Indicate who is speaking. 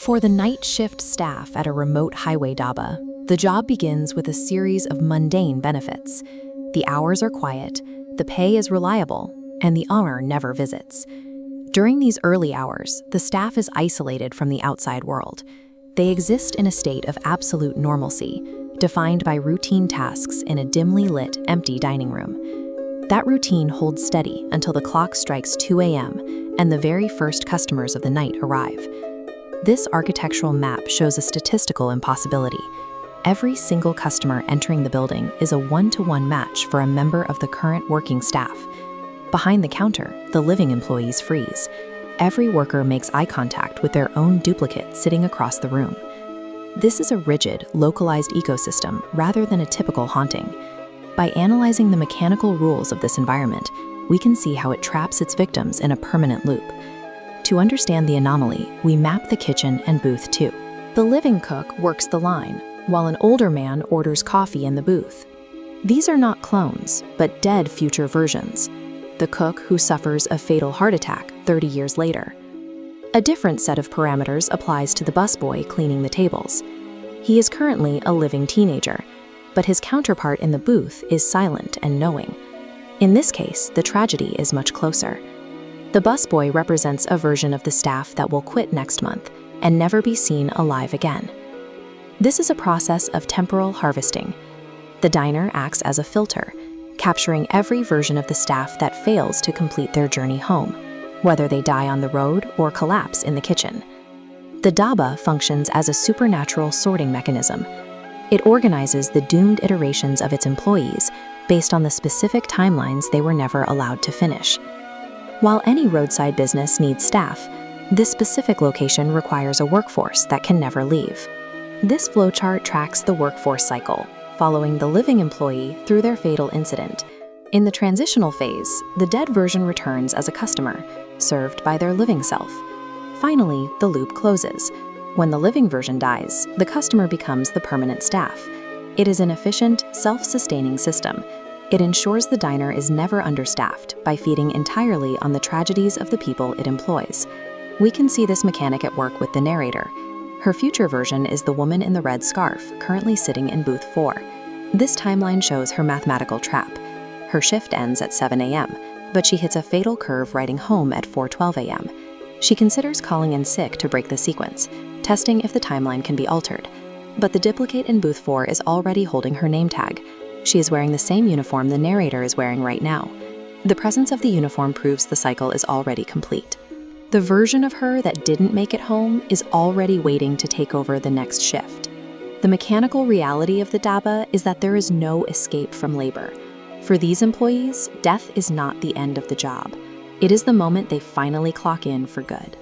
Speaker 1: For the night shift staff at a remote highway dhaba, the job begins with a series of mundane benefits. The hours are quiet, the pay is reliable, and the owner never visits. During these early hours, the staff is isolated from the outside world. They exist in a state of absolute normalcy, defined by routine tasks in a dimly lit, empty dining room. That routine holds steady until the clock strikes 2 a.m. and the very first customers of the night arrive. This architectural map shows a statistical impossibility. Every single customer entering the building is a one-to-one match for a member of the current working staff. Behind the counter, the living employees freeze. Every worker makes eye contact with their own duplicate sitting across the room. This is a rigid, localized ecosystem rather than a typical haunting. By analyzing the mechanical rules of this environment, we can see how it traps its victims in a permanent loop. To understand the anomaly, we map the kitchen and booth too. The living cook works the line, while an older man orders coffee in the booth. These are not clones, but dead future versions. The cook who suffers a fatal heart attack 30 years later. A different set of parameters applies to the busboy cleaning the tables. He is currently a living teenager, but his counterpart in the booth is silent and knowing. In this case, the tragedy is much closer. The busboy represents a version of the staff that will quit next month and never be seen alive again. This is a process of temporal harvesting. The diner acts as a filter, capturing every version of the staff that fails to complete their journey home, whether they die on the road or collapse in the kitchen. The dhaba functions as a supernatural sorting mechanism. It organizes the doomed iterations of its employees based on the specific timelines they were never allowed to finish. While any roadside business needs staff, this specific location requires a workforce that can never leave. This flowchart tracks the workforce cycle, following the living employee through their fatal incident. In the transitional phase, the dead version returns as a customer, served by their living self. Finally, the loop closes. When the living version dies, the customer becomes the permanent staff. It is an efficient, self-sustaining system. It ensures the diner is never understaffed by feeding entirely on the tragedies of the people it employs. We can see this mechanic at work with the narrator. Her future version is the woman in the red scarf, currently sitting in booth 4. This timeline shows her mathematical trap. Her shift ends at 7 a.m., but she hits a fatal curve writing home at 4:12 a.m. She considers calling in sick to break the sequence, testing if the timeline can be altered. But the duplicate in booth 4 is already holding her name tag. She is wearing the same uniform the narrator is wearing right now. The presence of the uniform proves the cycle is already complete. The version of her that didn't make it home is already waiting to take over the next shift. The mechanical reality of the dhaba is that there is no escape from labor. For these employees, death is not the end of the job. It is the moment they finally clock in for good.